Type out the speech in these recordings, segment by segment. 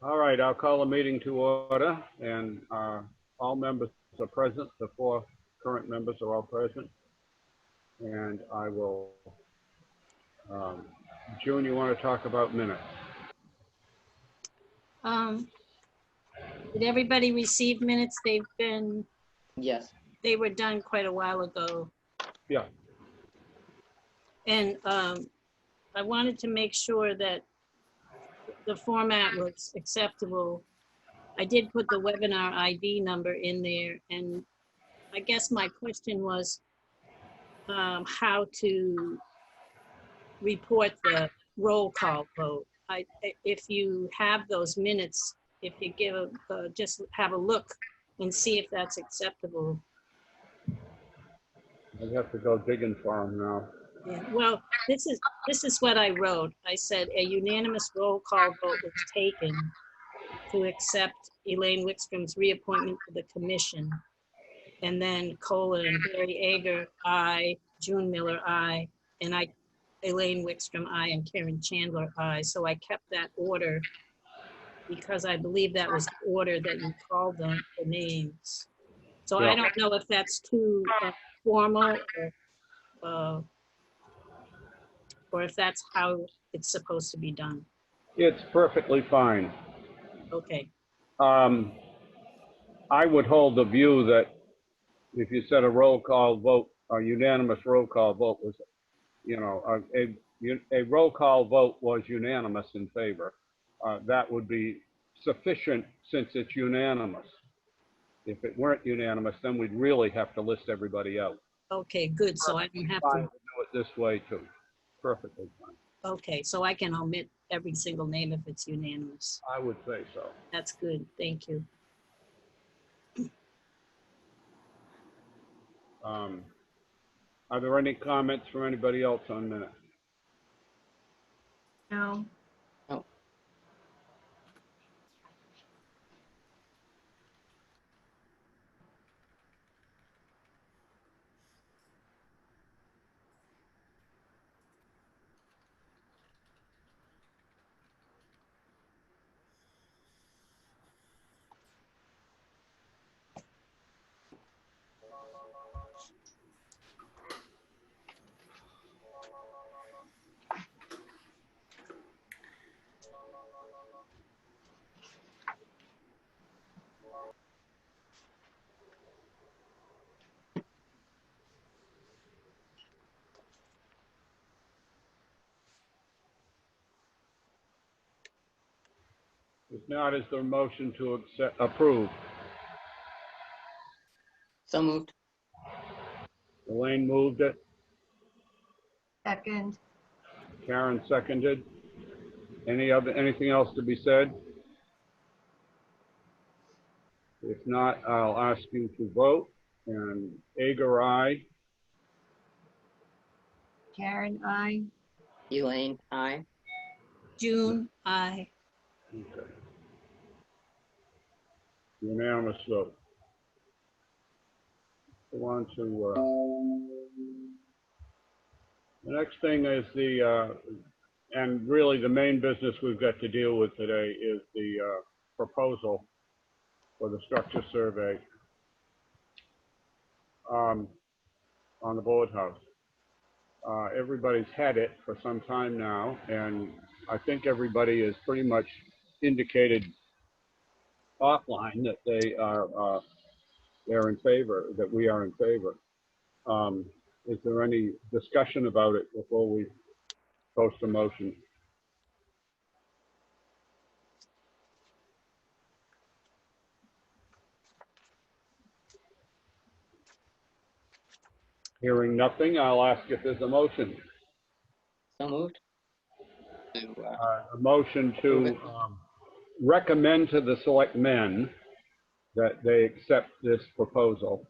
All right, I'll call the meeting to order, and all members are present. The 4 current members are all present. And I will, June, you want to talk about minutes? Did everybody receive minutes? Yes. They were done quite a while ago. Yeah. And I wanted to make sure that the format was acceptable. I did put the webinar ID number in there, and I guess my question was how to report the roll call vote. If you have those minutes, if you give just have a look and see if that's acceptable. I have to go digging for them now. Yeah, well, this is what I wrote. I said a unanimous roll call vote was taken to accept Elaine Wickstrom's reappointment to the commission. And then colon, Barry Ager, aye, June Miller, aye, and Elaine Wickstrom, aye, and Karen Chandler, aye. So I kept that order because I believe that was the order that you called the names. So Yeah. I don't know if that's too formal or if that's how it's supposed to be done. It's perfectly fine. Okay. I would hold the view that if you said a roll call vote, a unanimous roll call vote was, a roll call vote was unanimous in favor. That would be sufficient since it's unanimous. If it weren't unanimous, then we'd really have to list everybody out. Okay, good. So I don't have Fine to. to do it this way too. Perfectly fine. Okay, so I can omit every single name if it's unanimous. I would say so. That's good. Thank you. Are there any comments from anybody else on minutes? No. No. If not, is there a motion to approve? So moved. Elaine moved it. Second. Karen seconded. Anything else to be said? If not, I'll ask you to vote. And Ager, aye. Karen, aye. Elaine, aye. June, aye. Okay. Unanimous vote. Go on to the next thing is and really the main business we've got to deal with today is the proposal for the structure survey on the board house. Everybody's had it for some time now, and I think everybody has pretty much indicated offline that they're in favor, that we are in favor. Is there any discussion about it before we post a motion? Hearing nothing, I'll ask if there's a motion. So moved. A motion to recommend to the selectmen that they accept this proposal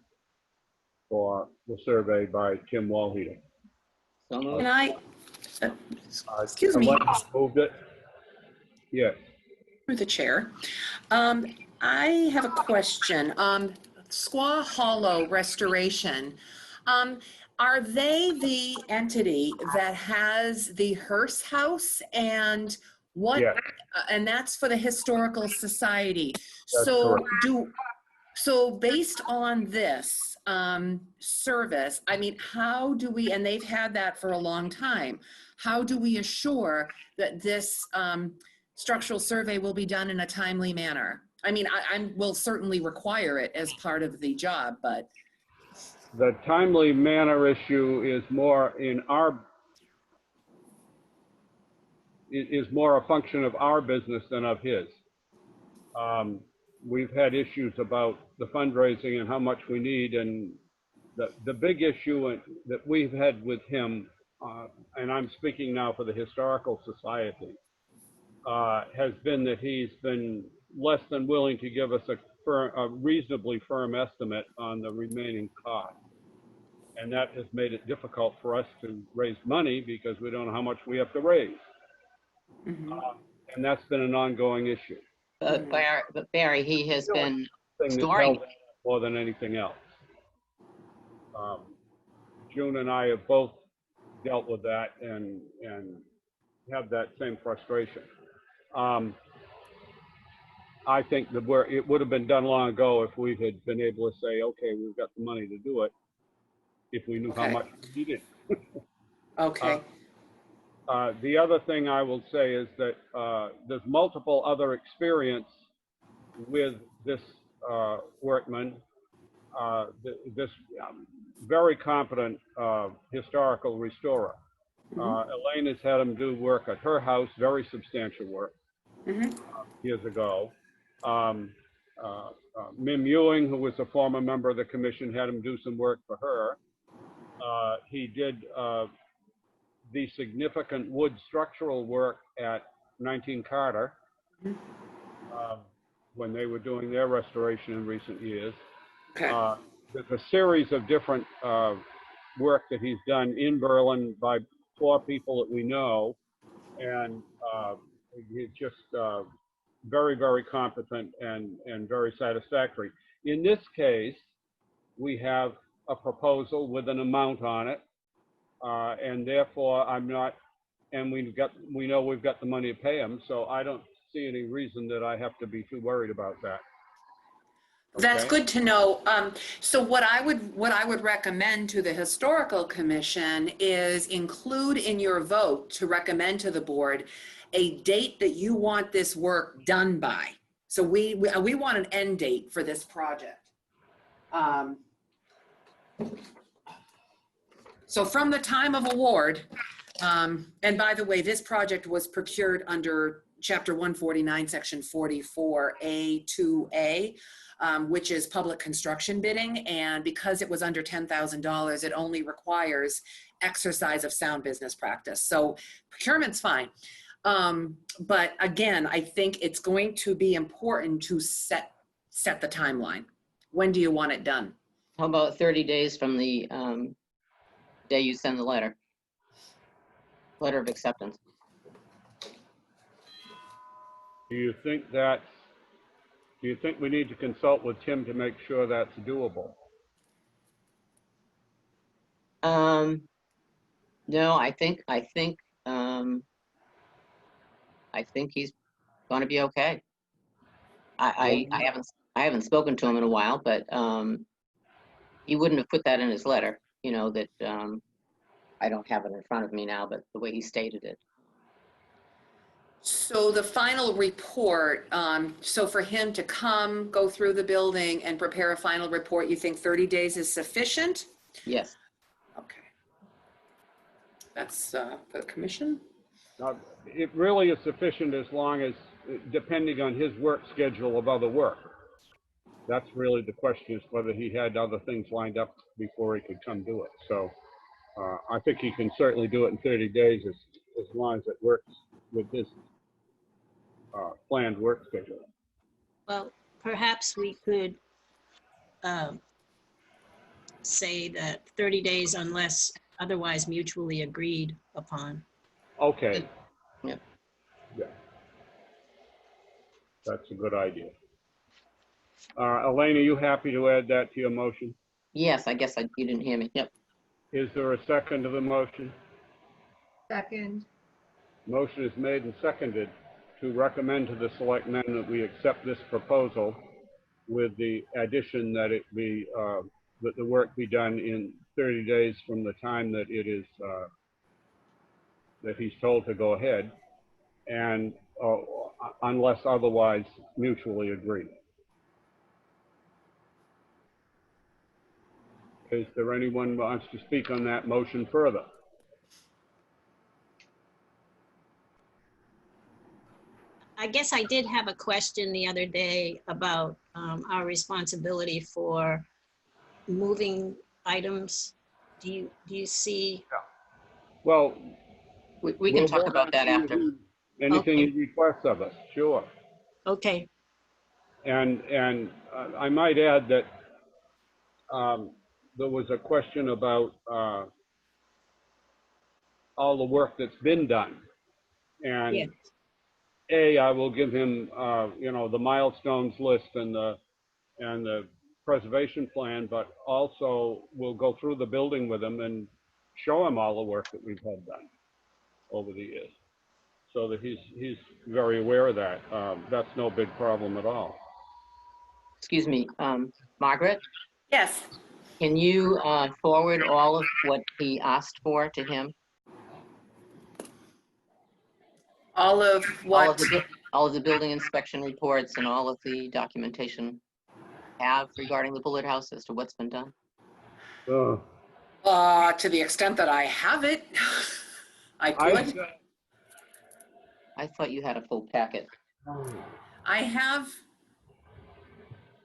for the survey by Tim Walheed. So moved. Can I, excuse me, Moved it? Yes. through the chair. I have a question. Squaw Hollow Restoration, are they the entity that has the Hearst House? And What, Yes. and that's for the Historical Society. That's So correct. so based on this service, I mean, how do we, and they've had that for a long time, how do we assure that this structural survey will be done in a timely manner? I mean, I will certainly require it as part of the job, but. The timely manner issue is more more a function of our business than of his. We've had issues about the fundraising and how much we need, and the big issue that we've had with him, and I'm speaking now for the Historical Society, has been that he's been less than willing to give us a reasonably firm estimate on the remaining cost. And that has made it difficult for us to raise money because we don't know how much we have to raise. Mhm. And that's been an ongoing issue. But Barry, he has been Thing that's storing. held more than anything else. June and I have both dealt with that and have that same frustration. I think it would have been done long ago if we had been able to say, okay, we've got the money to do it, if we knew how Okay. much we needed. Okay. The other thing I will say is that there's multiple other experience with this workman, this very competent historical restorer. Elaine has had him do work at her house, very substantial work, years ago. Mim Ewing, who was a former member of the commission, had him do some work for her. He did the significant wood structural work at 19 Carter when they were doing their restoration in recent years. Okay. There's a series of different work that he's done in Berlin by 4 people that we know, and he's just very, very competent and very satisfactory. In this case, we have a proposal with an amount on it, and therefore we know we've got the money to pay him, so I don't see any reason that I have to be too worried about that. That's Okay? good to know. So what I would recommend to the Historical Commission is include in your vote to recommend to the board a date that you want this work done by. So we want an end date for this project. So from the time of award, and by the way, this project was procured under Chapter 149, Section 44A2A, which is public construction bidding. And because it was under $10,000, it only requires exercise of sound business practice. So procurement's fine. But again, I think it's going to be important to set the timeline. When do you want it done? How about 30 days from the day you send the letter of acceptance? Do you think we need to consult with Tim to make sure that's doable? No, I think he's going to be okay. I haven't spoken to him in a while, but he wouldn't have put that in his letter, you know, that I don't have it in front of me now, but the way he stated it. So the final report, so for him to come, go through the building and prepare a final report, you think 30 days is sufficient? Yes. Okay. That's for the commission? It really is sufficient as long as, depending on his work schedule of other work. That's really the question, is whether he had other things lined up before he could come do it. So I think he can certainly do it in 30 days as long as it works with his planned work schedule. Well, perhaps we could say that 30 days unless otherwise mutually agreed upon. Okay. Yeah. Yeah. That's a good idea. Elaine, are you happy to add that to your motion? Yes, I guess you didn't hear me. Yep. Is there a second to the motion? Second. Motion is made and seconded. to recommend to the selectmen that we accept this proposal with the addition that it be, that the work be done in 30 days from the time that it is, that he's told to go ahead, and unless otherwise mutually agreed. Is there anyone who wants to speak on that motion further? I guess I did have a question the other day about our responsibility for moving items. Do you see? Well, We can we'll talk vote about on that after. anything Okay. he requests of us, sure. Okay, And I might add that there was a question about all the work that's been done. And yeah, I will give him, you know, the milestones list and the preservation plan, but also we'll go through the building with him and show him all the work that we've had done over the years, so that he's very aware of that. That's no big problem at all. Excuse me, Margaret, Yes. can you forward all of what he asked for to him? All of All of what? all of the building inspection reports and all of the documentation have regarding the bullet house as to what's been done? To the extent that I have it, I could. I thought you had a full packet. I have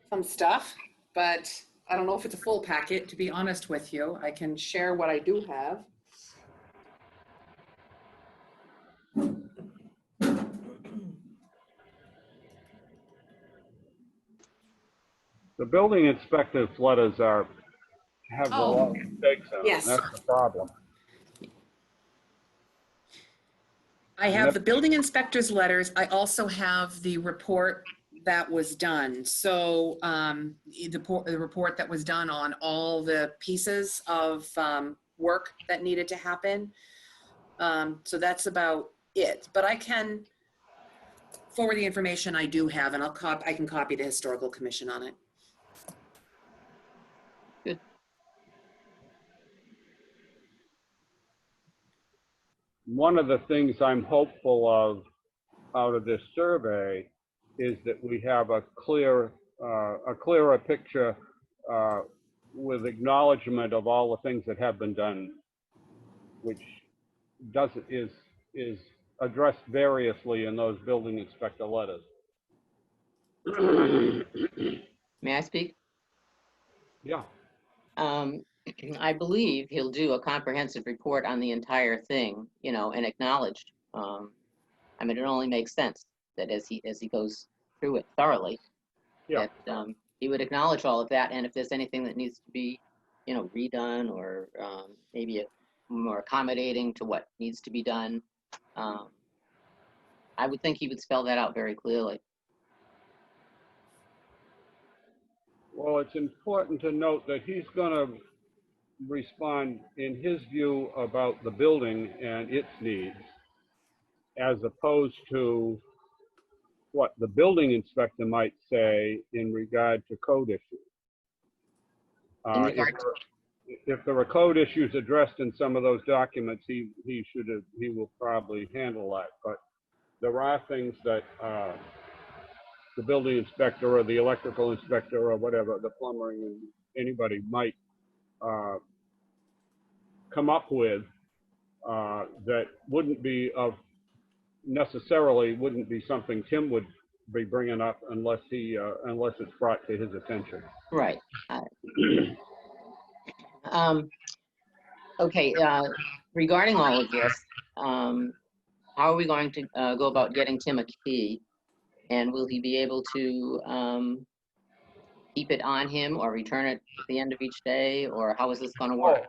some stuff, but I don't know if it's a full packet, to be honest with you. I can share what I do have. The building inspector's letters have a lot of mistakes in them. Yes. That's the problem. I have the building inspector's letters. I also have the report that was done. So the report that was done on all the pieces of work that needed to happen. So that's about it. But I can forward the information I do have, and I can copy the historical commission on it. Good. One of the things I'm hopeful of out of this survey is that we have a clearer picture with acknowledgement of all the things that have been done, which is addressed variously in those building inspector letters. May I speak? Yeah. I believe he'll do a comprehensive report on the entire thing, you know, and acknowledged. I mean, it only makes sense that as he goes through it thoroughly, Yeah. that he would acknowledge all of that, and if there's anything that needs to be, you know, redone or maybe more accommodating to what needs to be done, I would think he would spell that out very clearly. Well, it's important to note that he's going to respond in his view about the building and its needs, as opposed to what the building inspector might say in regard to code issues. If there are code issues addressed in some of those documents, he will probably handle that. But there are things that the building inspector or the electrical inspector or whatever, the plumber and anybody might come up with that wouldn't be necessarily something Tim would be bringing up unless it's brought to his attention. Right. Okay, regarding all of this, how are we going to go about getting Tim a key? And will he be able to keep it on him or return it at the end of each day? Or how is this going to work?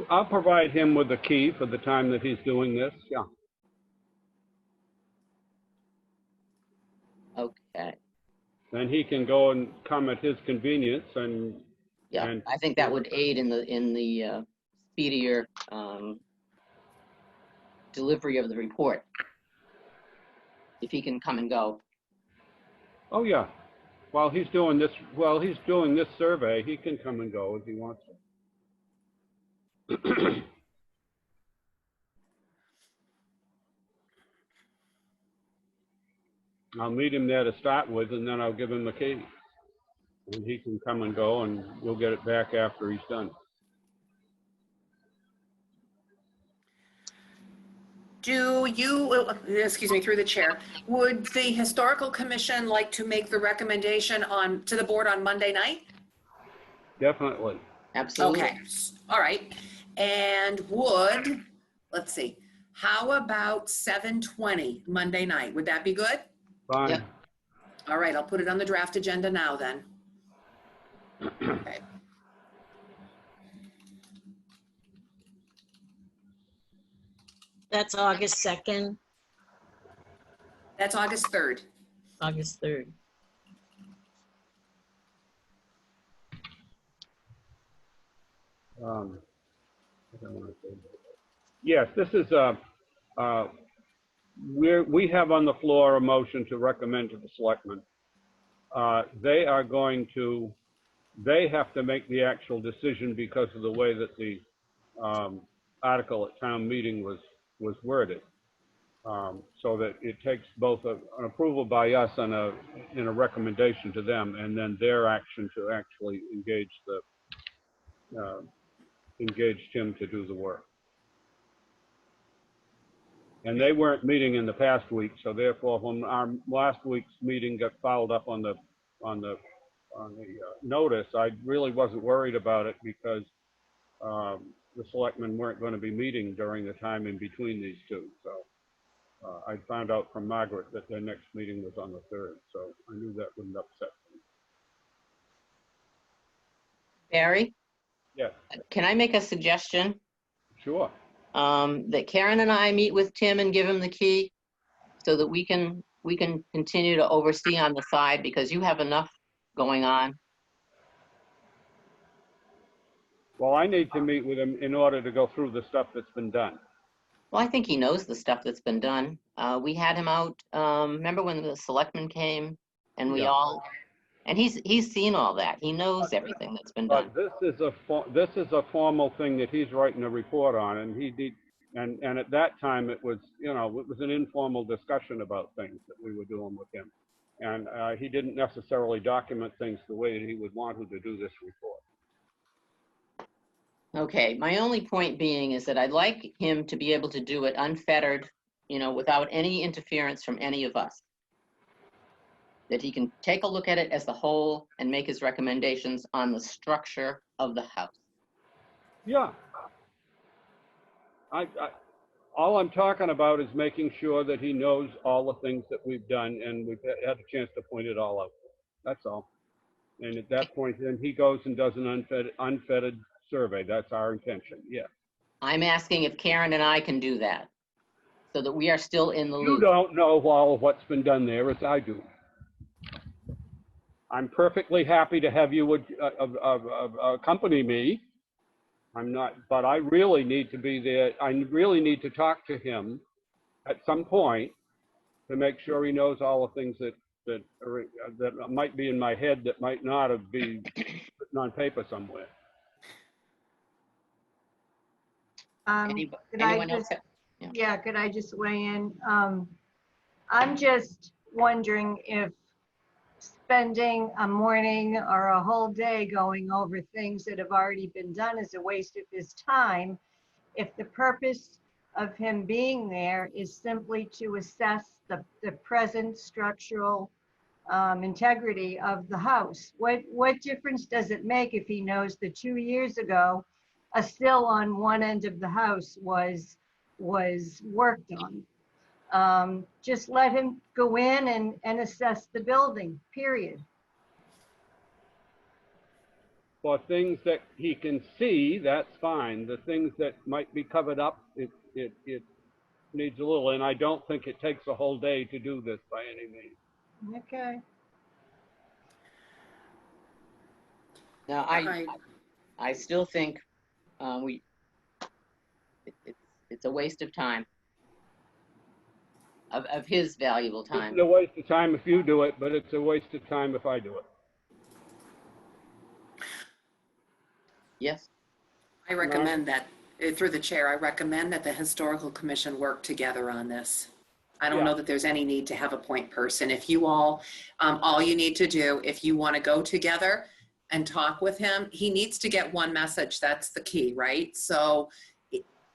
I'll provide him with the key for the time that he's doing this, yeah. Okay. Then he can go and come at his convenience and. Yeah, and I think that would aid in the speedier delivery of the report. if he can come and go. Oh, yeah. While he's doing this survey, he can come and go if he wants to. I'll meet him there to start with, and then I'll give him the key. And he can come and go, and we'll get it back after he's done. Do you, excuse me, through the chair, would the Historical Commission like to make the recommendation to the board on Monday night? Definitely. Absolutely. Okay, all right. And let's see, how about 7:20 Monday night? Would that be good? Fine. Yep. All right, I'll put it on the draft agenda now then. Okay. That's August 2nd, That's August 3rd. August 3rd. I don't want to say that. Yes, this is we have on the floor a motion to recommend to the selectmen. They have to make the actual decision because of the way that the article at town meeting was worded. So that it takes both an approval by us and a recommendation to them, and then their action to actually engage Tim to do the work. And they weren't meeting in the past week, so therefore, when our last week's meeting got fouled up on the notice, I really wasn't worried about it because the selectmen weren't going to be meeting during the time in between these two. So I found out from Margaret that their next meeting was on the 3rd, so I knew that wouldn't upset them. Barry, Yes, can I make a suggestion? sure. That Karen and I meet with Tim and give him the key so that we can continue to oversee on the side, because you have enough going on. Well, I need to meet with him in order to go through the stuff that's been done. Well, I think he knows the stuff that's been done. We had him out, remember when the selectmen came and we Yeah. all, and he's seen all that. He knows everything that's been done. But this is a formal thing that he's writing a report on, and and at that time it was, it was an informal discussion about things that we were doing with him, and he didn't necessarily document things the way that he would want to do this report. Okay, my only point being is that I'd like him to be able to do it unfettered, without any interference from any of us. That he can take a look at it as the whole and make his recommendations on the structure of the house. Yeah. All I'm talking about is making sure that he knows all the things that we've done, and we've had a chance to point it all out. That's all. And at that point, then he goes and does an unfettered survey. That's our intention. Yeah. I'm asking if Karen and I can do that so that we are still in the You loop. don't know all of what's been done there as I do. I'm perfectly happy to have you accompany me. I'm not, but I really need to be there. I really need to talk to him at some point to make sure he knows all the things that might be in my head that might not have been written on paper somewhere. Anyone else? Yeah, could I just weigh in? I'm just wondering if spending a morning or a whole day going over things that have already been done is a waste of his time, if the purpose of him being there is simply to assess the present structural integrity of the house. What difference does it make if he knows that 2 years ago a sill on one end of the house was worked on? Just let him go in and assess the building, period. For things that he can see, that's fine. The things that might be covered up, it needs a little, and I don't think it takes a whole day to do this by any means. Okay. No, I still think it's a waste of time. of his valuable time. It's a waste of time if you do it, but it's a waste of time if I do it. Yes, I recommend that, through the chair, I recommend that the Historical Commission work together on this. I don't Yeah. know that there's any need to have a point person. If you all you need to do, if you want to go together and talk with him, he needs to get one message. That's the key, right? So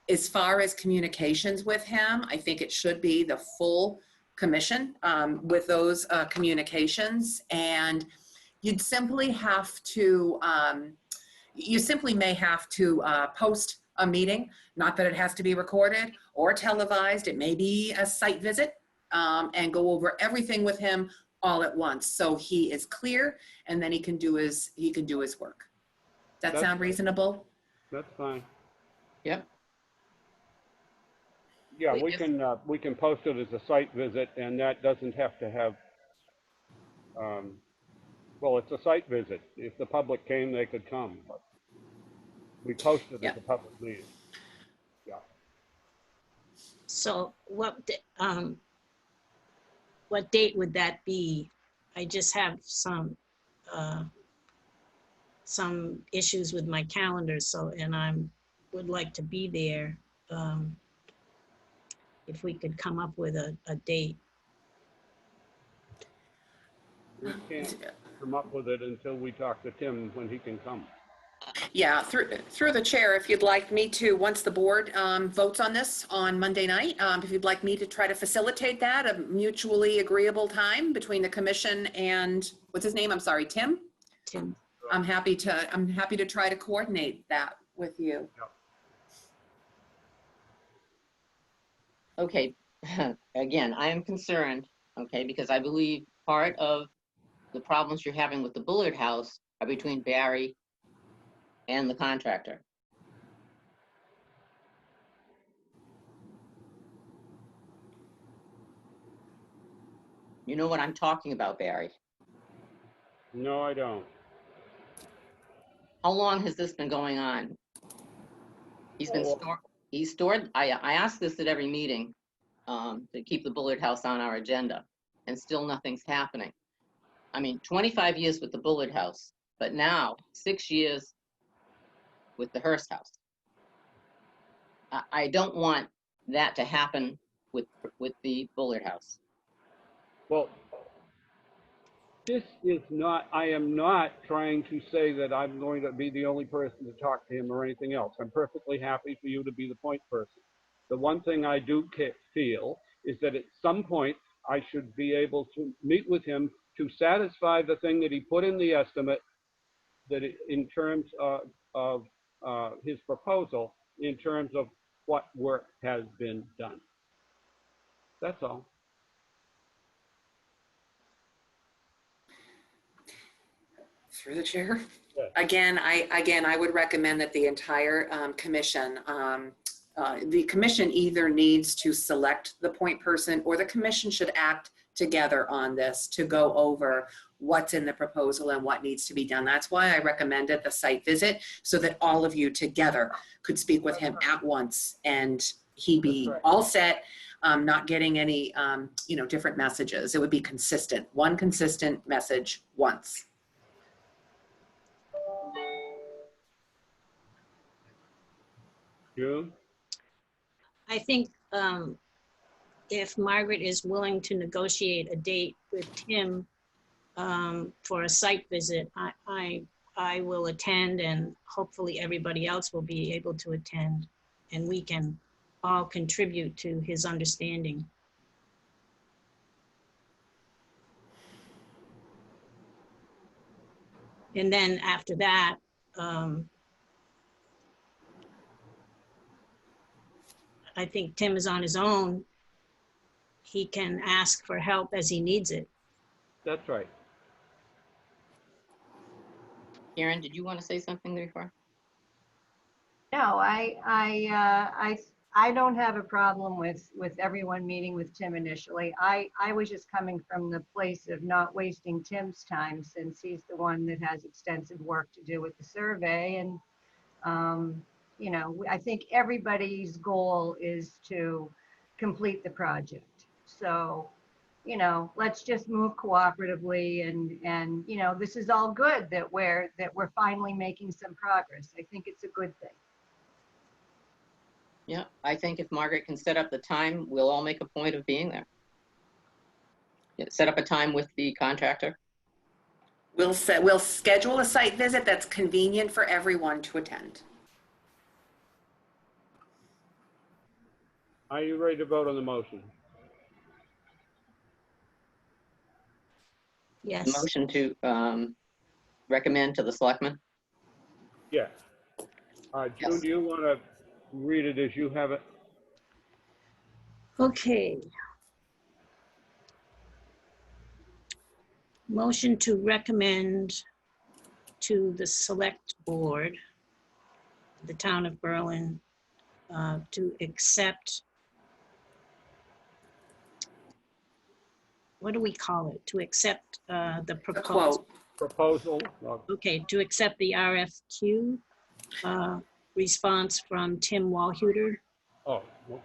as far as communications with him, I think it should be the full commission with those communications. And you'd simply have to, you simply may have to post a meeting, not that it has to be recorded or televised. It may be a site visit and go over everything with him all at once. So he is clear and then he can do his work. Does that sound reasonable? That's fine. yep. Yeah, We we can post it as a site visit, and that doesn't have to have, well, it's a site visit. If the public came, they could come, but we post it as Yeah. a public meeting. Yeah. So what date would that be? I just have some issues with my calendar, so, and would like to be there. If we could come up with a date. We can't come up with it until we talk to Tim when he can come. Yeah, through the chair, if you'd like me to, once the board votes on this on Monday night, if you'd like me to try to facilitate that, a mutually agreeable time between the commission and, what's his name? I'm sorry, Tim? Tim, I'm happy to try to coordinate that with you. Okay, again, I am concerned, okay, because I believe part of the problems you're having with the Bullard House are between Barry and the contractor. You know what I'm talking about, Barry? No, I don't. How long has this been going on? He's stored, I ask this at every meeting to keep the Bullard House on our agenda, and still nothing's happening. I mean, 25 years with the Bullard House, but now 6 years with the Hearst House. I don't want that to happen with the Bullard House. Well, this is not, I am not trying to say that I'm going to be the only person to talk to him or anything else. I'm perfectly happy for you to be the point person. The one thing I do feel is that at some point I should be able to meet with him to satisfy the thing that he put in the estimate, that in terms of his proposal, in terms of what work has been done. That's all. Through the chair. Yes. Again, I would recommend that the entire commission, the commission either needs to select the point person, or the commission should act together on this to go over what's in the proposal and what needs to be done. That's why I recommended the site visit, so that all of you together could speak with him at once and he be all set, not getting any different messages. It would be consistent, one consistent message once. June? I think if Margaret is willing to negotiate a date with Tim for a site visit, I will attend, and hopefully everybody else will be able to attend, and we can all contribute to his understanding. And then after that, I think Tim is on his own. He can ask for help as he needs it. That's right. Karen, did you want to say something before? No, I don't have a problem with everyone meeting with Tim initially. I was just coming from the place of not wasting Tim's time, since he's the one that has extensive work to do with the survey. And, I think everybody's goal is to complete the project. So, let's just move cooperatively and, this is all good that we're finally making some progress. I think it's a good thing. Yeah, I think if Margaret can set up the time, we'll all make a point of being there. Yeah, set up a time with the contractor. We'll schedule a site visit that's convenient for everyone to attend. Are you ready to vote on the motion? Yes. Motion to recommend to the selectmen. Yes. June, Yes. do you want to read it as you have it? Okay. Motion to recommend to the select board, the town of Berlin, to accept, what do we call it? To accept the A proposal. quote. Proposal? Okay, to accept the RFQ response from Tim Walhuter. Oh, okay.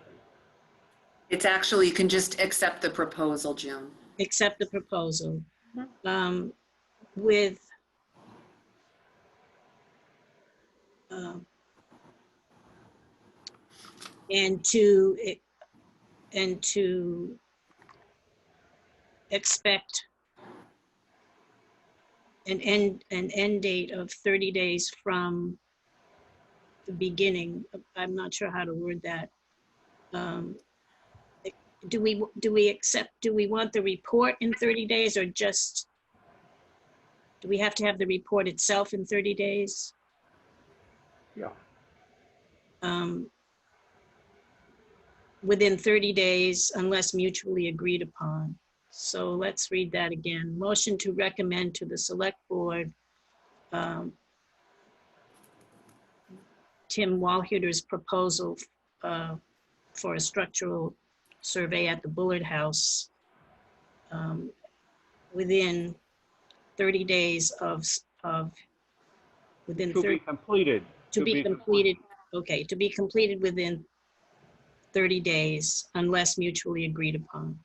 It's actually, you can just accept the proposal, June. Accept the proposal with and to expect an end date of 30 days from the beginning. I'm not sure how to word that. Do we want the report in 30 days, or just, do we have to have the report itself in 30 days? Yeah. Within 30 days unless mutually agreed upon. So let's read that again. Motion to recommend to the select board Tim Walhuter's proposal for a structural survey at the Bullard House within 30 days within To be completed. to be completed. Okay, to be completed within 30 days unless mutually agreed upon.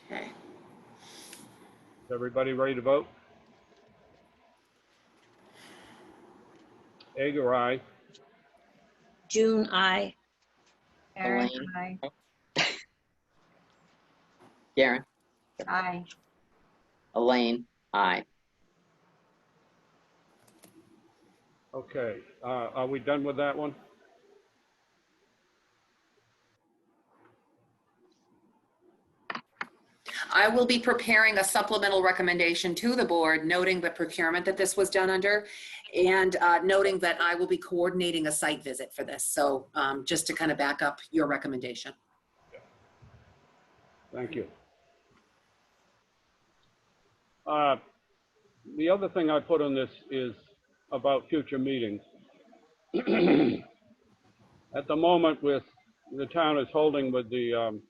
Okay. Is everybody ready to vote? Egger, aye. June, I. Aaron, Elaine. aye. Karen. Aye. Elaine. Aye. Okay, are we done with that one? I will be preparing a supplemental recommendation to the board, noting the procurement that this was done under, and noting that I will be coordinating a site visit for this. So just to kind of back up your recommendation. Thank you. The other thing I put on this is about future meetings. At the moment, with the town is holding with the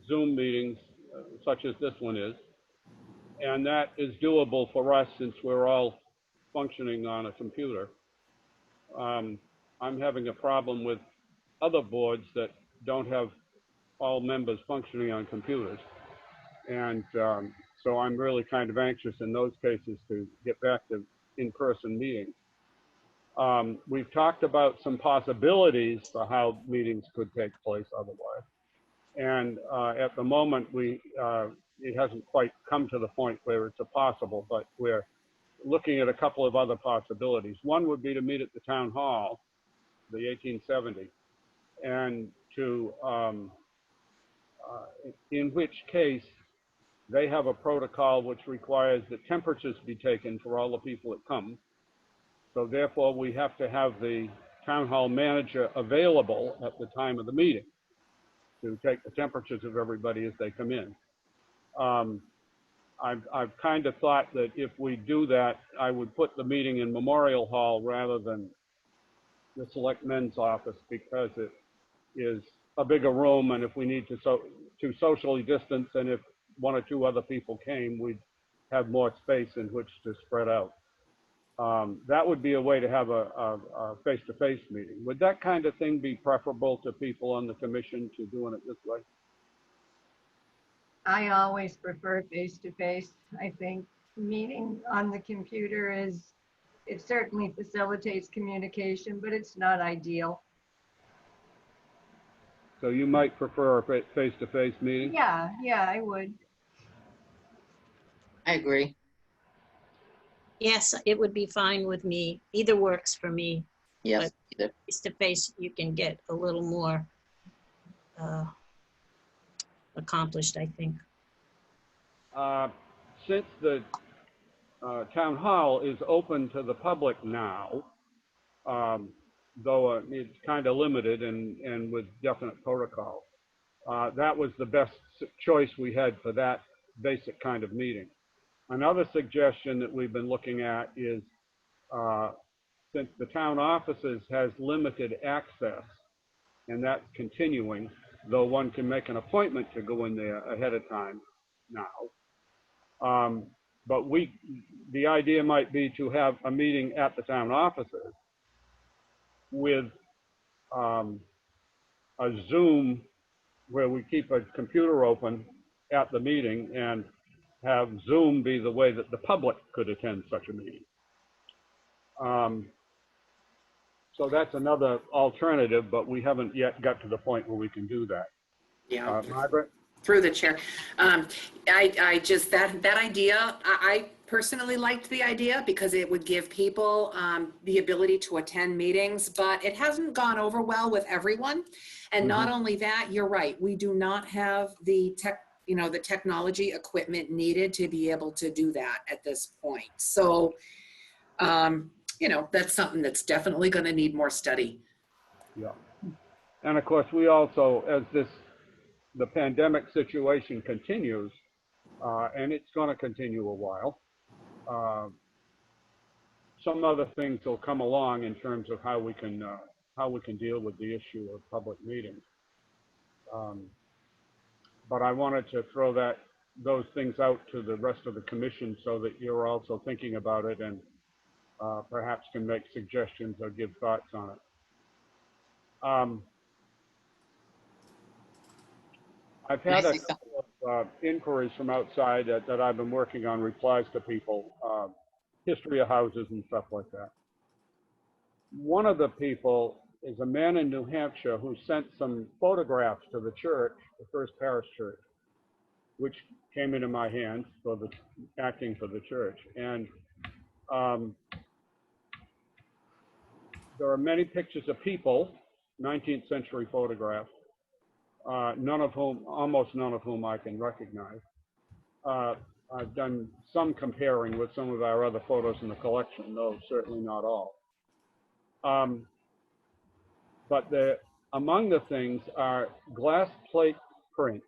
Zoom meetings, such as this one is, and that is doable for us since we're all functioning on a computer. I'm having a problem with other boards that don't have all members functioning on computers. And so I'm really kind of anxious in those cases to get back to in-person meetings. We've talked about some possibilities for how meetings could take place otherwise. And at the moment, it hasn't quite come to the point where it's a possible, but we're looking at a couple of other possibilities. One would be to meet at the town hall, the 1870, and to, in which case, they have a protocol which requires that temperatures be taken for all the people that come. So therefore, we have to have the town hall manager available at the time of the meeting to take the temperatures of everybody as they come in. I've kind of thought that if we do that, I would put the meeting in Memorial Hall rather than the select men's office, because it is a bigger room, and if we need to socially distance, and if one or two other people came, we'd have more space in which to spread out. That would be a way to have a face-to-face meeting. Would that kind of thing be preferable to people on the commission to doing it this way? I always prefer face-to-face. I think meeting on the computer it certainly facilitates communication, but it's not ideal. So you might prefer a face-to-face meeting? Yeah, I would. I agree. Yes, it would be fine with me. Either works for me. Yes, either. Face to face, you can get a little more accomplished, I think. Since the town hall is open to the public now, though it's kind of limited and with definite protocol, that was the best choice we had for that basic kind of meeting. Another suggestion that we've been looking at is, since the town offices has limited access, and that's continuing, though one can make an appointment to go in there ahead of time now. But the idea might be to have a meeting at the town offices with a Zoom where we keep a computer open at the meeting and have Zoom be the way that the public could attend such a meeting. So that's another alternative, but we haven't yet got to the point where we can do that. Yeah. Margaret? Through the chair. I just, that idea, I personally liked the idea because it would give people the ability to attend meetings, but it hasn't gone over well with everyone. And not only that, you're right, we do not have the technology equipment needed to be able to do that at this point. So, that's something that's definitely going to need more study. Yeah. And of course, we also, as the pandemic situation continues, and it's going to continue a while, some other things will come along in terms of how we can deal with the issue of public meetings. But I wanted to throw those things out to the rest of the commission so that you're also thinking about it and perhaps can make suggestions or give thoughts on it. I've had a couple of inquiries from outside that I've been working on, replies to people, history of houses and stuff like that. One of the people is a man in New Hampshire who sent some photographs to the church, the First Parish Church, which came into my hands for acting for the church. And there are many pictures of people, 19th century photographs, almost none of whom I can recognize. I've done some comparing with some of our other photos in the collection, though certainly not all. But among the things are glass plate prints,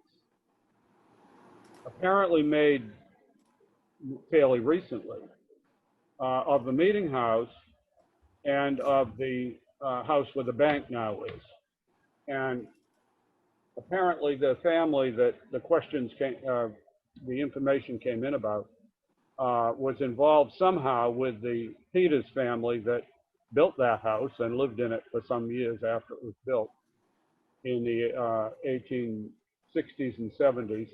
apparently made fairly recently, of the meeting house and of the house where the bank now is. And apparently the family that the information came in about was involved somehow with the Peters family that built that house and lived in it for some years after it was built in the 1860s and 70s.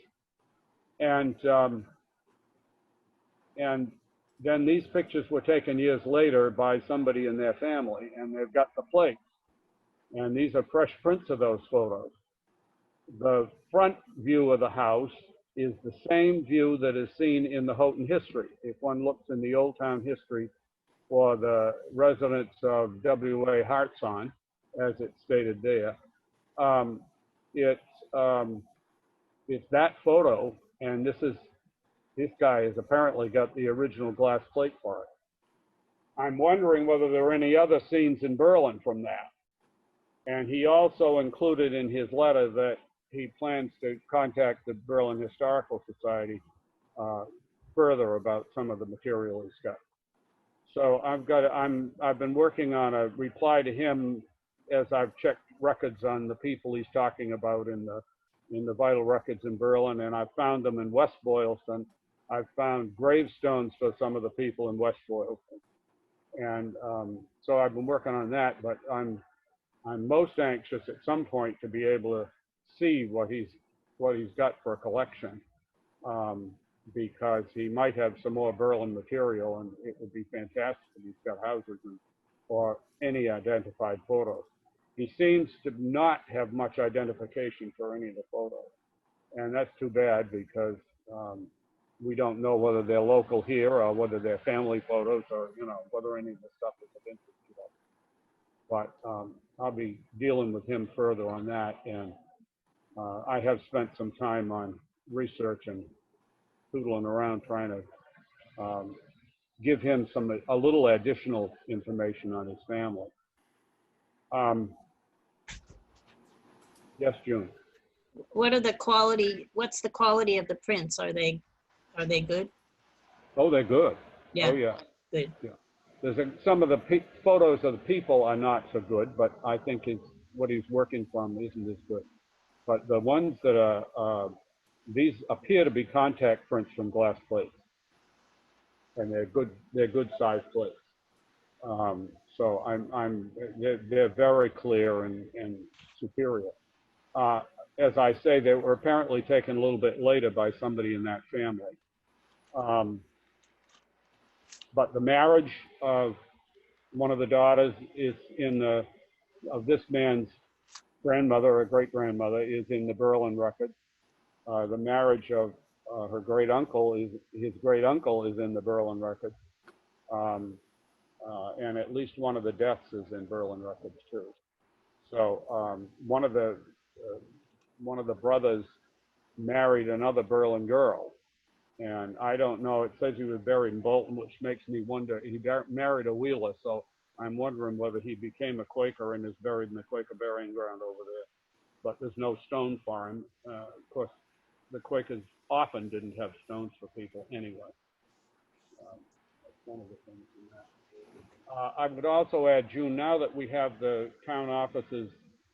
And then these pictures were taken years later by somebody in their family, and they've got the plates. And these are fresh prints of those photos. The front view of the house is the same view that is seen in the Houghton history. If one looks in the Old Town history for the residents of W.A. Hartson, as it's stated there, it's that photo, and this guy has apparently got the original glass plate for it. I'm wondering whether there are any other scenes in Berlin from that. And he also included in his letter that he plans to contact the Berlin Historical Society further about some of the material he's got. So I've been working on a reply to him as I've checked records on the people he's talking about in the vital records in Berlin, and I've found them in West Boylston. I've found gravestones for some of the people in West Boylston. And so I've been working on that, but I'm most anxious at some point to be able to see what he's got for a collection, because he might have some more Berlin material, and it would be fantastic if he's got houses or any identified photos. He seems to not have much identification for any of the photos, and that's too bad because we don't know whether they're local here or whether they're family photos or, you know, whether any of the stuff is of interest to us. But I'll be dealing with him further on that, and I have spent some time on research and poodling around trying to give him a little additional information on his family. Yes, June. What's the quality of the prints? Are they good? Oh, they're good. Yeah, Oh, yeah. good. Yeah. Some of the photos of the people are not so good, but I think what he's working from isn't as good. But the ones that are, these appear to be contact prints from glass plates, and they're good sized plates. So they're very clear and superior. As I say, they were apparently taken a little bit later by somebody in that family. But the marriage of one of the daughters is of this man's grandmother or great grandmother is in the Berlin record. The marriage of her great uncle his great uncle is in the Berlin record. And at least one of the deaths is in Berlin records too. So one of the brothers married another Berlin girl, and I don't know. It says he was buried in Bolton, which makes me wonder. He married a Wheeler, so I'm wondering whether he became a Quaker and is buried in the Quaker burying ground over there. But there's no stone for him. Of course, the Quakers often didn't have stones for people anyway. That's one of the things in that. I would also add, June, now that we have the town offices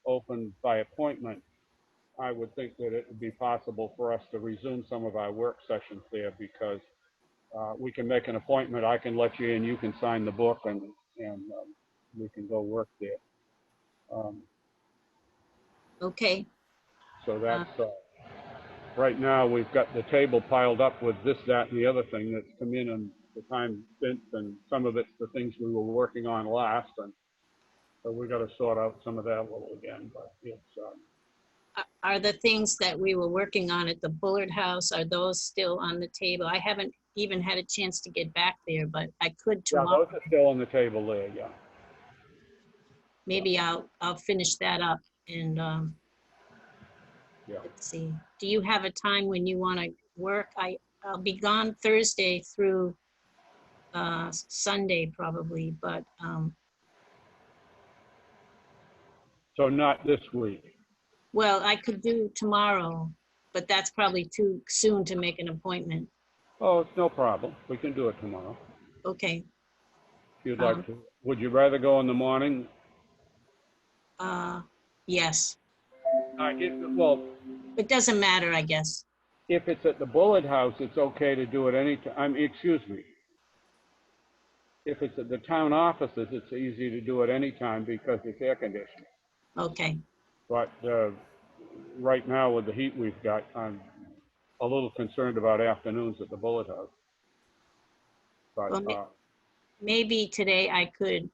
open by appointment, I would think that it would be possible for us to resume some of our work sessions there, because we can make an appointment. I can let you in, you can sign the book, and we can go work there. Okay. So that's, right now we've got the table piled up with this, that, and the other thing that's come in and the time since, and some of it's the things we were working on last, and so we got to sort out some of that a little again, but it's, Are the things that we were working on at the Bullard House, are those still on the table? I haven't even had a chance to get back there, but I could yeah, tomorrow. those are still on the table there, yeah. Maybe I'll finish that up and Yeah. let's see. Do you have a time when you want to work? I'll be gone Thursday through Sunday probably, but So not this week. well, I could do tomorrow, but that's probably too soon to make an appointment. Oh, it's no problem. We can do it tomorrow Okay. if you'd like to. Would you rather go in the morning? Yes. Well, It doesn't matter, I guess. if it's at the Bullard House, it's okay to do it any time. Excuse me. If it's at the town offices, it's easy to do it any time because it's air conditioned. Okay. But right now with the heat we've got, I'm a little concerned about afternoons at the Bullard House. But Well, maybe today I could,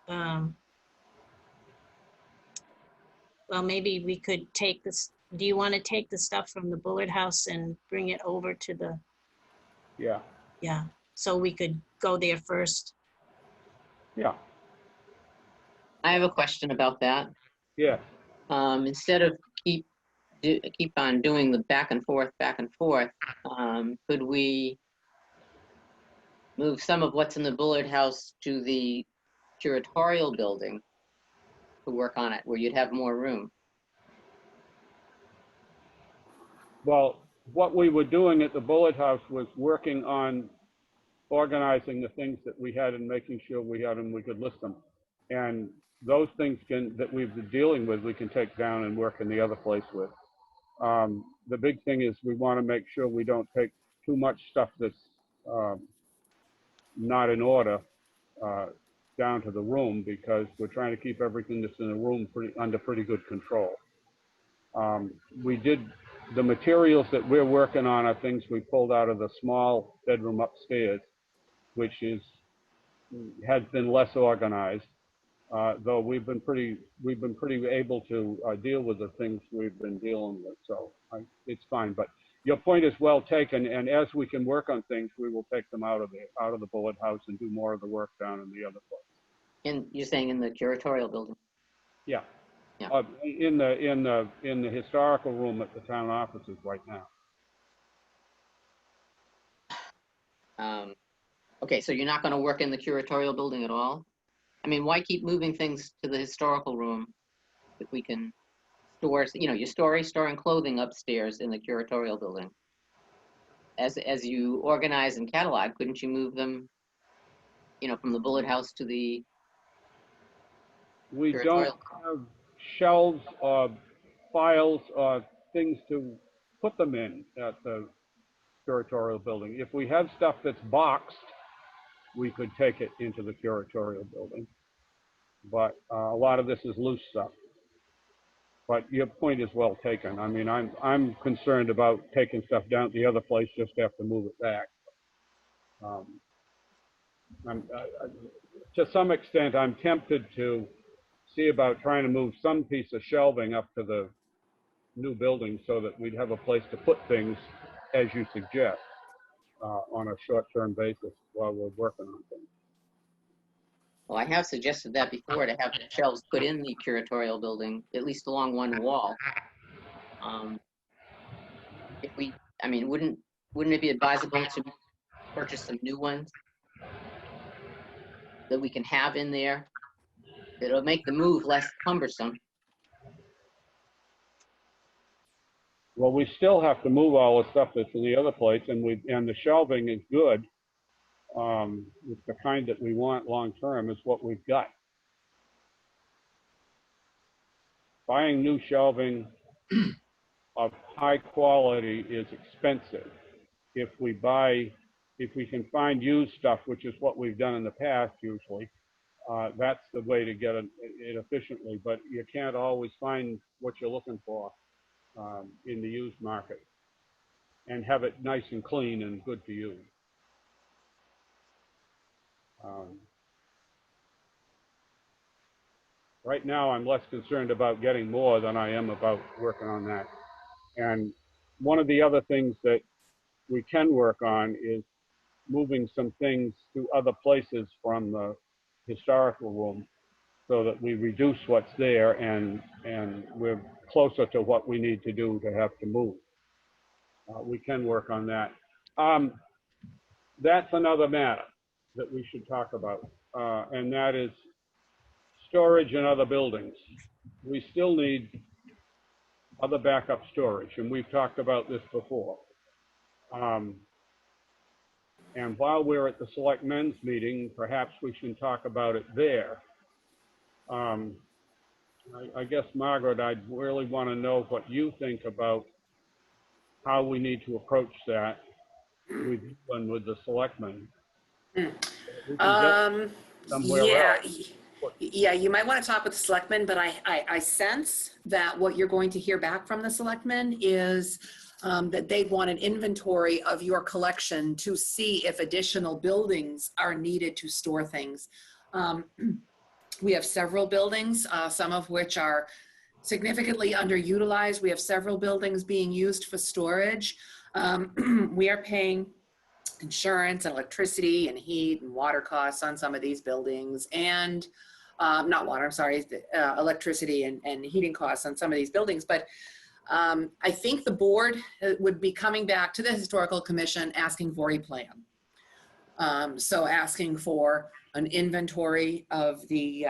well, maybe we could take this. Do you want to take the stuff from the Bullard House and bring it over to the, yeah, so we could go there first? yeah, I have a question about that. yeah. Instead of keep on doing the back and forth, could we move some of what's in the Bullard House to the curatorial building to work on it, where you'd have more room? Well, what we were doing at the Bullard House was working on organizing the things that we had and making sure we had them, we could list them. And those things that we've been dealing with, we can take down and work in the other place with. The big thing is we want to make sure we don't take too much stuff that's not in order down to the room because we're trying to keep everything that's in the room under pretty good control. The materials that we're working on are things we pulled out of the small bedroom upstairs, which has been less organized. Though we've been pretty able to deal with the things we've been dealing with, so it's fine. But your point is well taken, and as we can work on things, we will take them out of the bullet house and do more of the work down in the other place. You're saying in the curatorial building? Yeah. Yeah. In the historical room at the town offices right now. Okay, so you're not going to work in the curatorial building at all? I mean, why keep moving things to the historical room if we can store, you're storing clothing upstairs in the curatorial building? As you organize and catalog, couldn't you move them, from the bullet house to the We curatorial? don't have shelves or files or things to put them in at the curatorial building. If we have stuff that's boxed, we could take it into the curatorial building. But a lot of this is loose stuff. But your point is well taken. I mean, I'm concerned about taking stuff down to the other place, just have to move it back. To some extent, I'm tempted to see about trying to move some piece of shelving up to the new building so that we'd have a place to put things, as you suggest, on a short-term basis while we're working on things. Well, I have suggested that before, to have shelves put in the curatorial building, at least along one wall. Wouldn't it be advisable to purchase some new ones that we can have in there? It'll make the move less cumbersome. Well, we still have to move all the stuff that's in the other place, and the shelving is good. It's the kind that we want long term is what we've got. Buying new shelving of high quality is expensive. If we can find used stuff, which is what we've done in the past usually, that's the way to get it efficiently. But you can't always find what you're looking for in the used market and have it nice and clean and good to use. Right now, I'm less concerned about getting more than I am about working on that. And one of the other things that we can work on is moving some things to other places from the historical room so that we reduce what's there and we're closer to what we need to do to have to move. We can work on that. That's another matter that we should talk about, and that is storage in other buildings. We still need other backup storage, and we've talked about this before. And while we're at the selectmen's meeting, perhaps we should talk about it there. I guess, Margaret, I'd really want to know what you think about how we need to approach that with the selectmen. Yeah, you might want to talk with the selectmen, but I sense that what you're going to hear back from the selectmen is that they want an inventory of your collection to see if additional buildings are needed to store things. We have several buildings, some of which are significantly underutilized. We have several buildings being used for storage. We are paying insurance and electricity and heat and water costs on some of these buildings, and electricity and heating costs on some of these buildings. But I think the board would be coming back to the Historical Commission asking for a plan. So asking for an inventory of the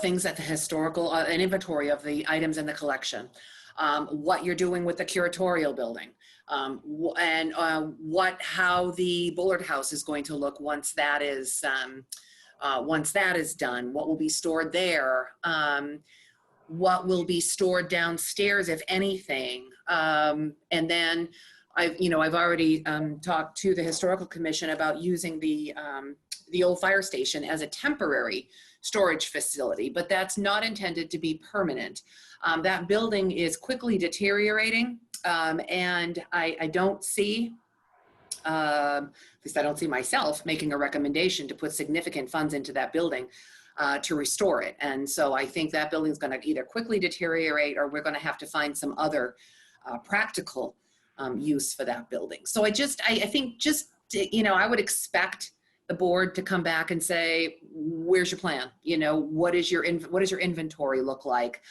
things at the historical, an inventory of the items in the collection. What you're doing with the curatorial building, and how the Bullard House is going to look once that is done. What will be stored there? What will be stored downstairs, if anything? And then I've already talked to the Historical Commission about using the old fire station as a temporary storage facility, but that's not intended to be permanent. That building is quickly deteriorating, and I don't see, at least I don't see myself making a recommendation to put significant funds into that building to restore it. And so I think that building is going to either quickly deteriorate, or we're going to have to find some other practical use for that building. So I think I would expect the board to come back and say, where's your plan? What does your inventory look like?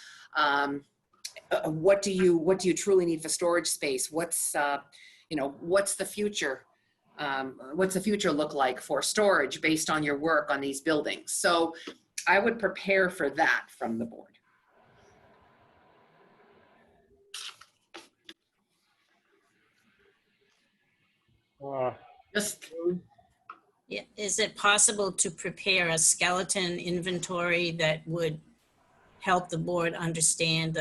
What do you truly need for storage space? What's the future? What's the future look like for storage based on your work on these buildings? So I would prepare for that from the board. Just Yeah, is it possible to prepare a skeleton inventory that would help the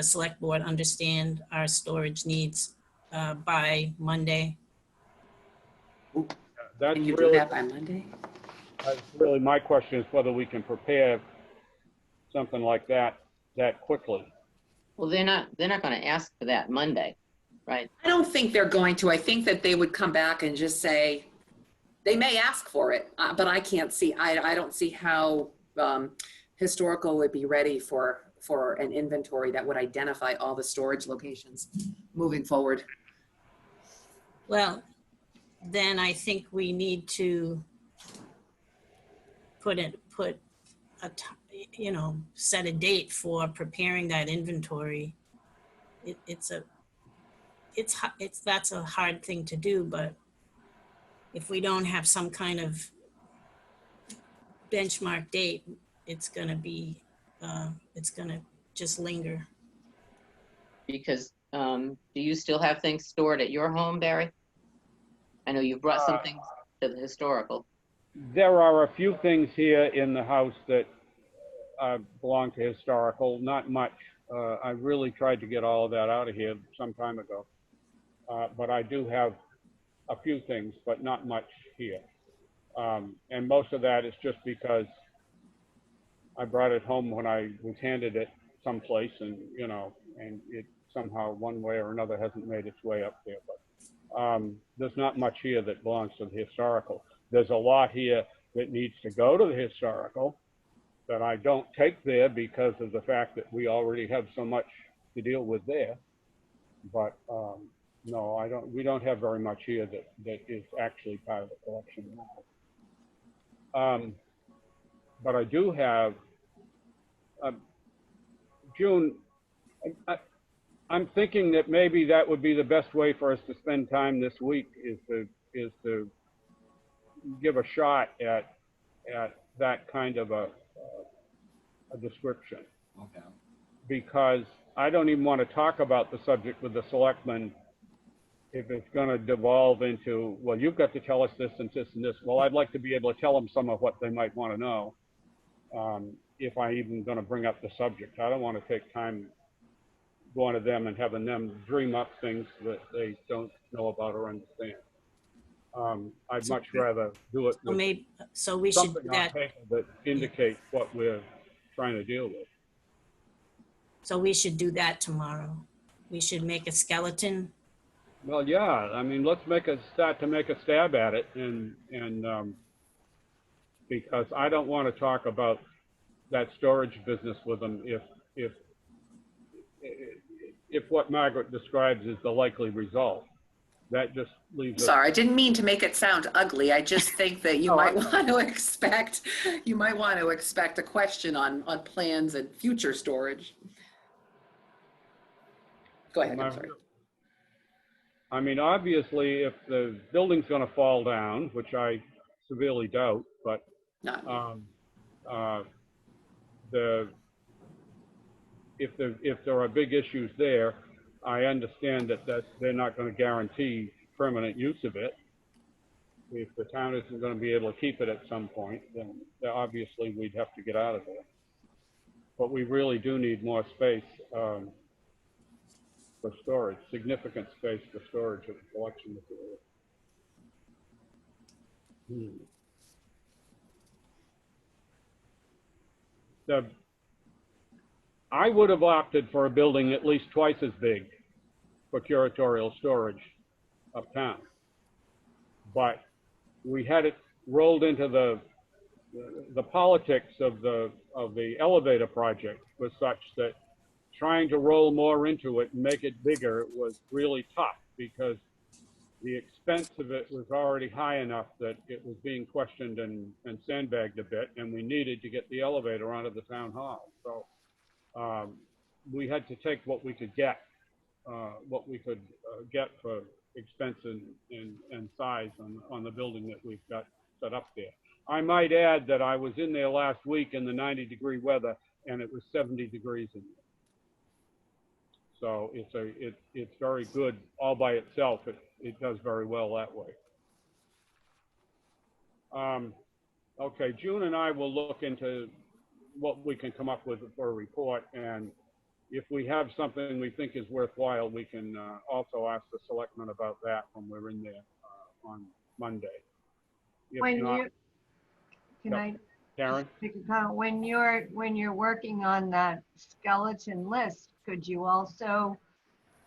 select board understand our storage needs by Monday? That's can you do really, that by Monday? my question is whether we can prepare something like that quickly. Well, they're not going to ask for that Monday, right? I don't think they're going to. I think that they would come back and just say, they may ask for it, but I don't see how historical would be ready for an inventory that would identify all the storage locations moving forward. Well, then I think we need to set a date for preparing that inventory. That's a hard thing to do, but if we don't have some kind of benchmark date, it's gonna just linger. Because do you still have things stored at your home, Barry? I know you brought some things to the historical. There are a few things here in the house that belong to historical, not much. I really tried to get all of that out of here some time ago. But I do have a few things, but not much here. And most of that is just because I brought it home when I was handed it someplace, and it somehow one way or another hasn't made its way up there. But there's not much here that belongs to the historical. There's a lot here that needs to go to the historical that I don't take there because of the fact that we already have so much to deal with there. But no, we don't have very much here that is actually part of the collection now. But I do have, June, I'm thinking that maybe that would be the best way for us to spend time this week is to give a shot at that kind of a description. Okay. Because I don't even want to talk about the subject with the selectmen if it's going to devolve into, well, you've got to tell us this and this and this. Well, I'd like to be able to tell them some of what they might want to know if I'm even going to bring up the subject. I don't want to take time going to them and having them dream up things that they don't know about or understand. I'd much rather do it with So we should do something on that. paper that indicates what we're trying to deal with. So we should do that tomorrow. We should make a skeleton. Well, yeah, I mean, let's start to make a stab at it, and because I don't want to talk about that storage business with them if what Margaret describes is the likely result. That just leaves us. Sorry, I didn't mean to make it sound ugly. I just think that you might want to expect a question on plans and future storage. Go ahead, I'm sorry. I mean, obviously, if the building's going to fall down, which I severely doubt, but if there are big issues there, I understand that they're not going to guarantee permanent use of it. If the town isn't going to be able to keep it at some point, then obviously we'd have to get out of there. But we really do need more space. for storage, significant space for storage of collection material. I would have opted for a building at least twice as big for curatorial storage uptown, but we had it rolled into the politics of the elevator project was such that trying to roll more into it and make it bigger was really tough because the expense of it was already high enough that it was being questioned and sandbagged a bit, and we needed to get the elevator onto the town hall. So we had to take what we could get, for expense and size on the building that we've got set up there. I might add that I was in there last week in the 90-degree weather, and it was 70 degrees in there. So it's very good all by itself. It does very well that way. Okay, June and I will look into what we can come up with for a report, and if we have something we think is worthwhile, we can also ask the selectmen about that when we're in there on Monday. If When not, you, can Yep. I Karen? make a comment? When you're working on that skeleton list, could you also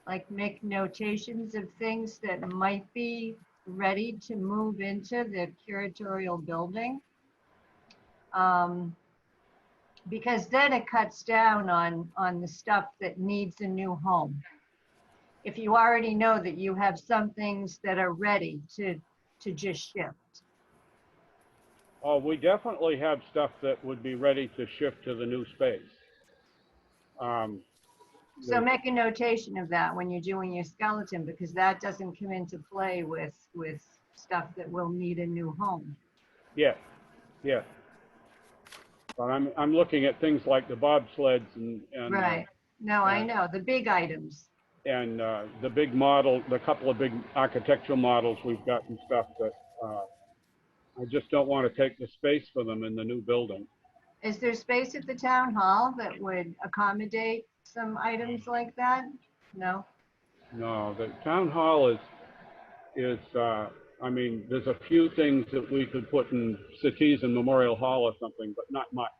like make notations of things that might be ready to move into the curatorial building? Because then it cuts down on the stuff that needs a new home. If you already know that you have some things that are ready to just shift. Oh, we definitely have stuff that would be ready to shift to the new space. So make a notation of that when you're doing your skeleton, because that doesn't come into play with stuff that will need a new home. Yeah, yeah. But I'm looking at things like the bobsleds and Right. No, I know, the big items. and the big model, the couple of big architectural models we've got and stuff that I just don't want to take the space for them in the new building. Is there space at the town hall that would accommodate some items like that? No? No, the town hall is I mean, there's a few things that we could put in Cities and Memorial Hall or something, but not much.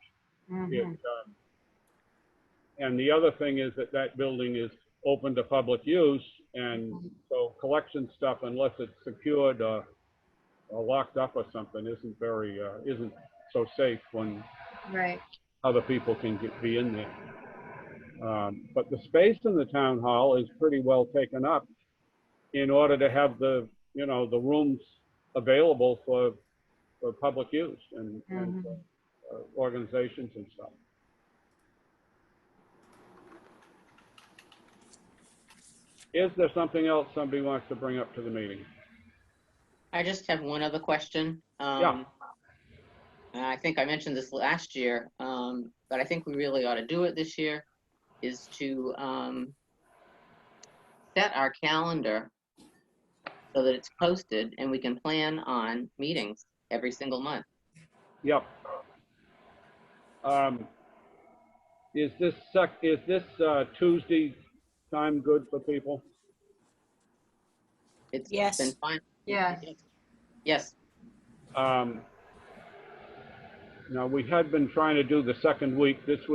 Mhm. And the other thing is that building is open to public use, and so collection stuff, unless it's secured or locked up or something, isn't so safe when Right. other people can be in there. But the space in the town hall is pretty well taken up in order to have the rooms available for public use and organizations and stuff. Is there something else somebody wants to bring up to the meeting? I just have one other question. Yeah. And I think I mentioned this last year, but I think we really ought to do it this year, is to set our calendar so that it's posted and we can plan on meetings every single month. Yep. Is this Tuesday time good for people? It's Yes. been fine. Yes. Yes. Now, we had been trying to do the second week. This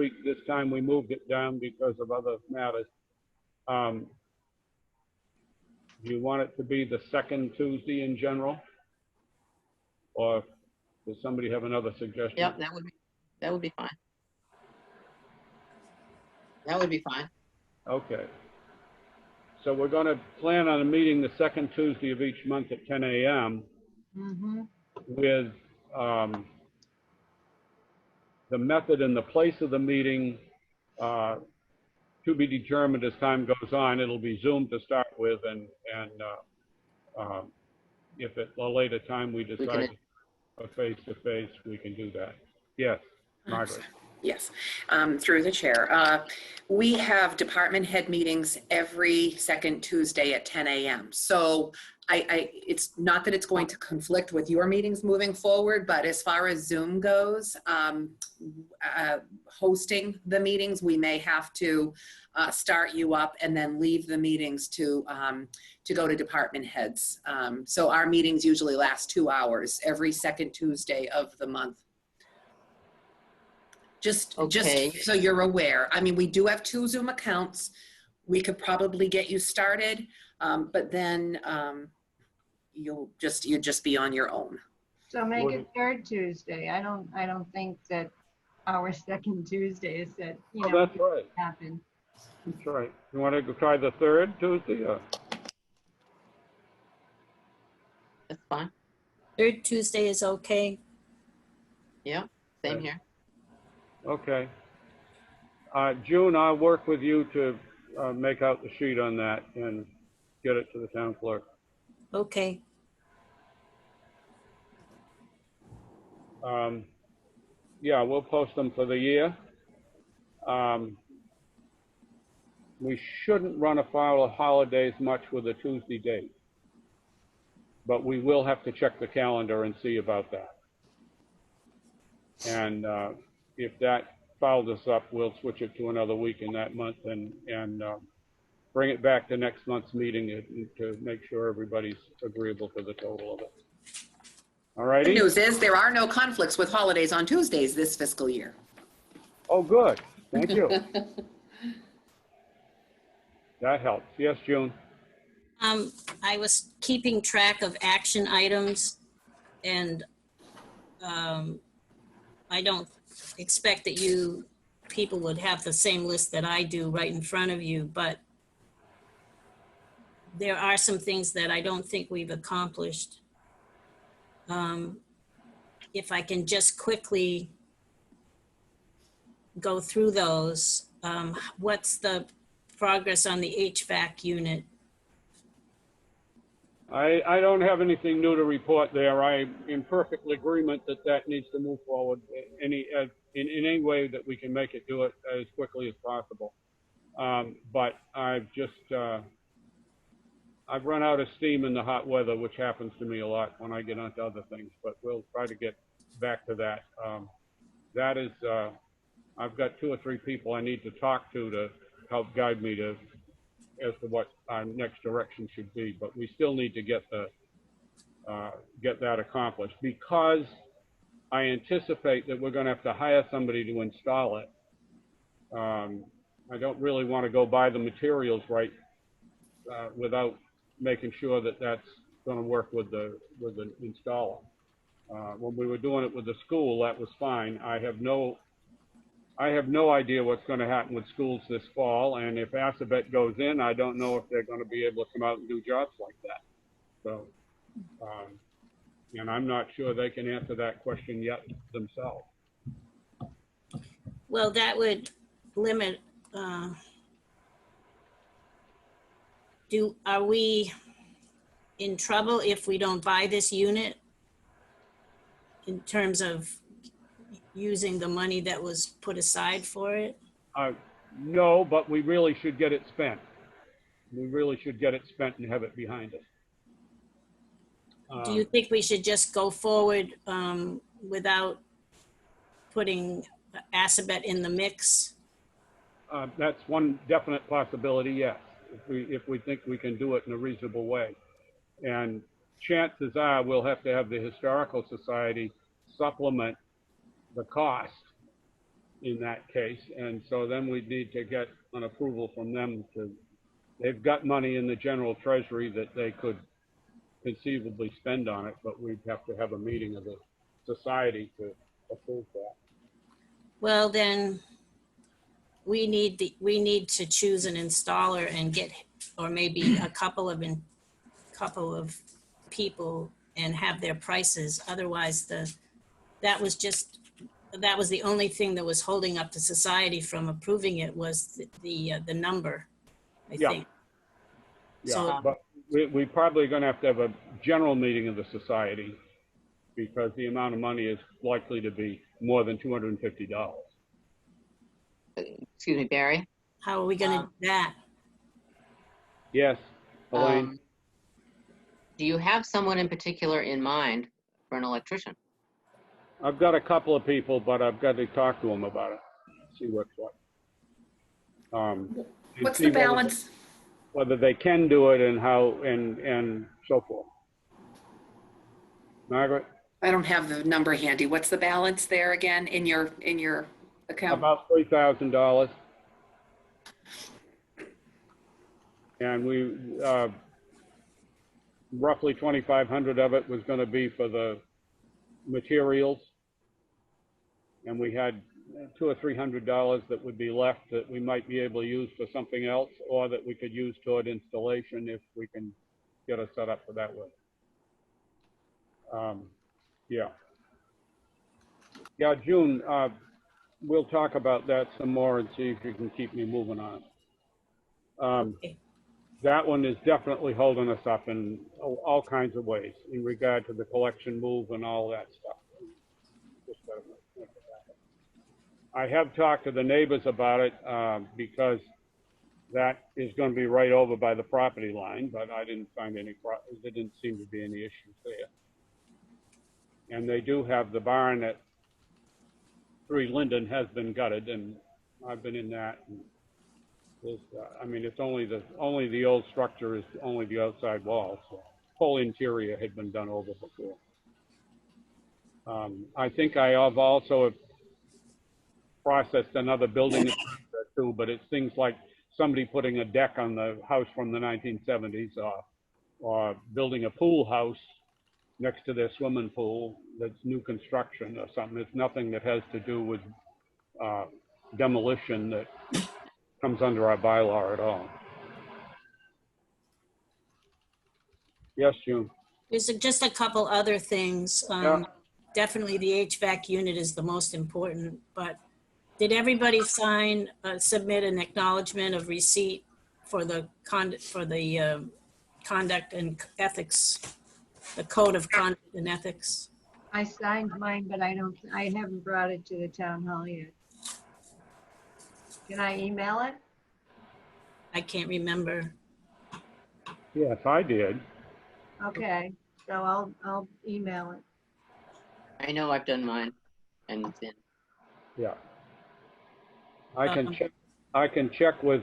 time we moved it down because of other matters. Do you want it to be the second Tuesday in general? Or does somebody have another suggestion? Yep, that would be fine. That would be fine. Okay. So we're going to plan on a meeting the second Tuesday of each month at 10 a.m. With the method and the place of the meeting to be determined as time goes on. It'll be Zoom to start with, and if at a later time we decide a face-to-face, we can do that. Yes, Margaret. Yes, through the chair. We have department head meetings every second Tuesday at 10 a.m. So it's not that it's going to conflict with your meetings moving forward, but as far as Zoom goes, hosting the meetings, we may have to start you up and then leave the meetings to go to department heads. So our meetings usually last 2 hours every second Tuesday of the month. Just so you're aware. I mean, we do have 2 Zoom accounts. We could probably get you started, but then you'd just be on your own. So make it third Tuesday. I don't think that our second Tuesday is that, you know, that's right. happen. That's right. You want to go try the third Tuesday? That's fine. Third Tuesday is okay. Yeah, same here. Okay. June, I'll work with you to make out the sheet on that and get it to the town clerk. Okay. Yeah, we'll post them for the year. We shouldn't run afoul of holidays much with a Tuesday date, but we will have to check the calendar and see about that. And if that fouls us up, we'll switch it to another week in that month and bring it back to next month's meeting to make sure everybody's agreeable to the total of it. All righty? Good news is there are no conflicts with holidays on Tuesdays this fiscal year. Oh, good. Thank you. That helps. Yes, June? I was keeping track of action items, and I don't expect that you people would have the same list that I do right in front of you, but there are some things that I don't think we've accomplished. If I can just quickly go through those, what's the progress on the HVAC unit? I don't have anything new to report there. I'm in perfect agreement that that needs to move forward in any way that we can make it do it as quickly as possible. But I've run out of steam in the hot weather, which happens to me a lot when I get onto other things, but we'll try to get back to that. That is, I've got 2 or 3 people I need to talk to help guide me as to what our next direction should be, but we still need to get that accomplished, because I anticipate that we're going to have to hire somebody to install it. I don't really want to go buy the materials right without making sure that that's going to work with the installer. When we were doing it with the school, that was fine. I have no idea what's going to happen with schools this fall, and if Assabet goes in, I don't know if they're going to be able to come out and do jobs like that. So, and I'm not sure they can answer that question yet themselves. Well, that would limit, are we in trouble if we don't buy this unit in terms of using the money that was put aside for it? No, but we really should get it spent. We really should get it spent and have it behind us. Do you think we should just go forward without putting Assabet in the mix? That's one definite possibility, yes, if we think we can do it in a reasonable way. And chances are we'll have to have the Historical Society supplement the cost in that case. And so then we need to get an approval from them they've got money in the general treasury that they could conceivably spend on it, but we'd have to have a meeting of the society to approve that. Well, then we need to choose an installer and get, or maybe a couple of people and have their prices. Otherwise, that was the only thing that was holding up the society from approving it was the number, I think. Yeah, So, but we probably going to have a general meeting of the society, because the amount of money is likely to be more than $250. Excuse me, Barry? How are we gonna do that? Yes, Elaine? Do you have someone in particular in mind for an electrician? I've got a couple of people, but I've got to talk to them about it, see what's what. And What's see the balance? whether they can do it and how, and so forth. Margaret? I don't have the number handy. What's the balance there again in your account? About $3,000. And we, roughly 2,500 of it was going to be for the materials. And we had $200 or $300 that would be left that we might be able to use for something else, or that we could use toward installation if we can get us set up for that way. Yeah. Yeah, June, we'll talk about that some more and see if you can keep me moving on. Okay. That one is definitely holding us up in all kinds of ways in regard to the collection move and all that stuff. Just gotta think about it. I have talked to the neighbors about it because that is going to be right over by the property line, but I didn't find any, there didn't seem to be any issues there. And they do have the barn at 3 Linden has been gutted, and I've been in that. And I mean, it's only the old structure is only the outside wall. So whole interior had been done over before. I think I have also processed another building too, but it's things like somebody putting a deck on the house from the 1970s, or building a pool house next to their swimming pool that's new construction or something. It's nothing that has to do with demolition that comes under our bylaw at all. Yes, June. There's just a couple other things. Yeah. Definitely the HVAC unit is the most important, but did everybody submit an acknowledgement of receipt for the conduct and ethics, the code of conduct and ethics? I signed mine, but I haven't brought it to the town hall yet. Can I email it? I can't remember. Yes, I did. Okay, so I'll email it. I know I've done mine, and it's in. Yeah. I can check with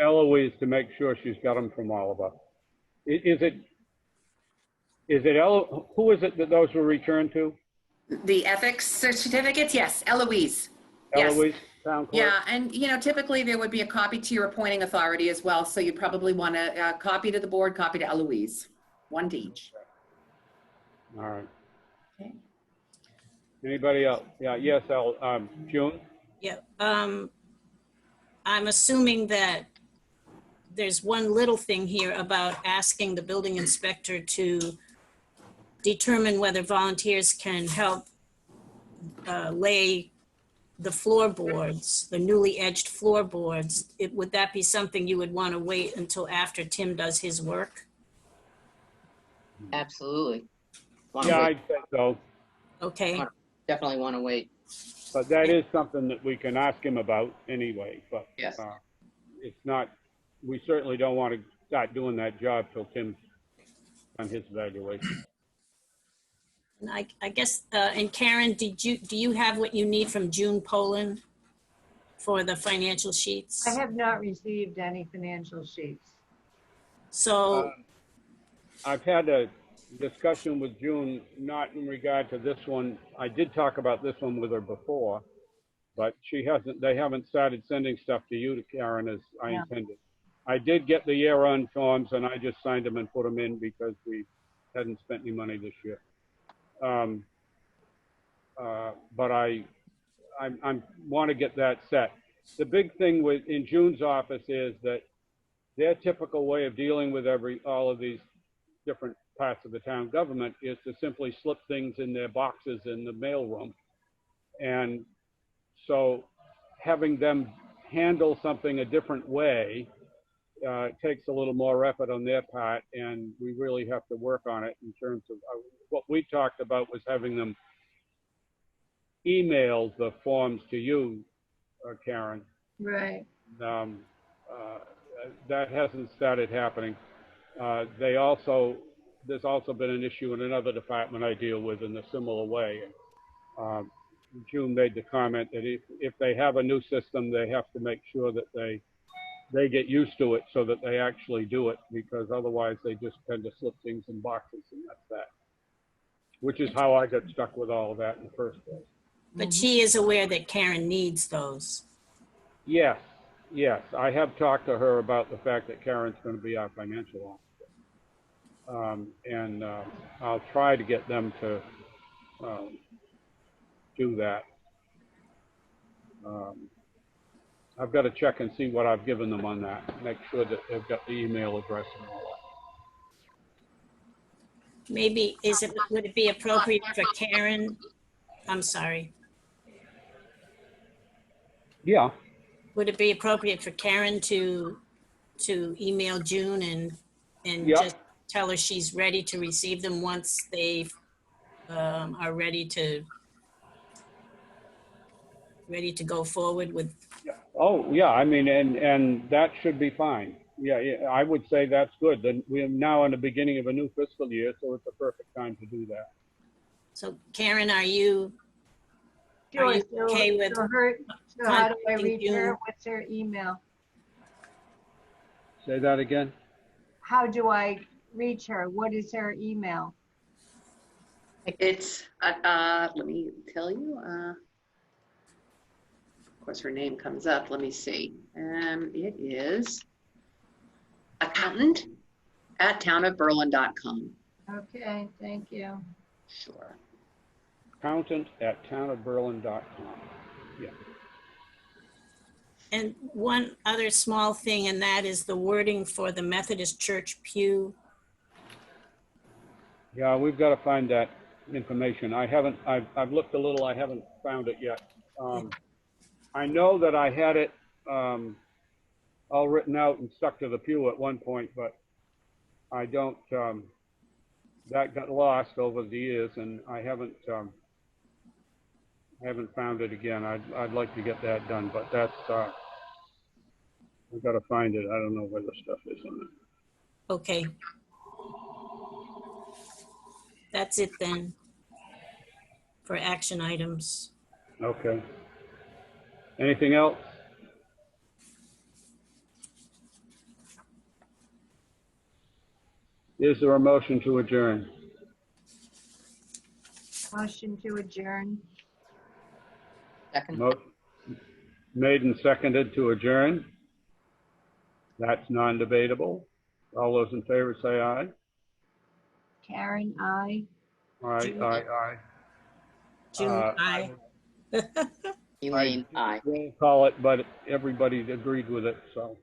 Eloise to make sure she's got them from all of us. Is it who is it that those were returned to? The ethics certificates, yes, Eloise. Yes. Eloise, town clerk? Yeah, and typically there would be a copy to your appointing authority as well, so you'd probably want a copy to the board, copy to Eloise, one to each. All right. Okay. Anybody else? Yeah, yes, June? Yeah, I'm assuming that there's one little thing here about asking the building inspector to determine whether volunteers can help lay the floorboards, the newly edged floorboards. Would that be something you would want to wait until after Tim does his work? Absolutely. Yeah, I'd say so. Okay. Definitely want to wait. But that is something that we can ask him about anyway. But Yes. It's not, we certainly don't want to start doing that job till Tim's done his evaluation. And I guess, and Karen, do you have what you need from June Poland for the financial sheets? I have not received any financial sheets. So I've had a discussion with June, not in regard to this one. I did talk about this one with her before, but they haven't started sending stuff to you, to Karen, as I intended. I did get the year-end forms, and I just signed them and put them in because we hadn't spent any money this year. But I want to get that set. The big thing in June's office is that their typical way of dealing with all of these different parts of the town government is to simply slip things in their boxes in the mailroom. And so having them handle something a different way takes a little more effort on their part, and we really have to work on it in terms of what we talked about was having them email the forms to you, Karen. Right. Um, that hasn't started happening. There's also been an issue in another department I deal with in a similar way. Um, June made the comment that if they have a new system, they have to make sure that they get used to it so that they actually do it, because otherwise they just tend to slip things in boxes, and that's that. Which is how I got stuck with all of that in the first place. But she is aware that Karen needs those. Yes, yes. I have talked to her about the fact that Karen's going to be our financial officer. And I'll try to get them to do that. I've got to check and see what I've given them on that. Make sure that they've got the email address and all that. Maybe, would it be appropriate for Karen? I'm sorry. Yeah. Would it be appropriate for Karen to email June and Yep. just tell her she's ready to receive them once they are ready to go forward with? Oh, yeah. I mean, and that should be fine. Yeah, I would say that's good. Then we're now in the beginning of a new fiscal year, so it's a perfect time to do that. So Karen, are you Sure. okay with So how do I contacting reach her? June? What's her email? Say that again? How do I reach her? What is her email? It's, let me tell you, of course, her name comes up. Let me see. It is accountant@townofberlin.com. Okay, thank you. Sure. accountant@townofberlin.com. Yeah. And one other small thing, and that is the wording for the Methodist Church pew. Yeah, we've got to find that information. I've looked a little, I haven't found it yet. I know that I had it all written out and stuck to the pew at one point, but I don't, that got lost over the years, and I haven't found it again. I'd like to get that done, but that's, we've got to find it. I don't know where the stuff is on it. Okay. That's it then for action items. Okay. Anything else? Is there a motion to adjourn? Motion to adjourn. Second. Made and seconded to adjourn. That's non-debatable. All those in favor say aye. Karen, I. Aye, aye, aye. June, aye. Elaine, aye. We'll call it, but everybody agreed with it, so.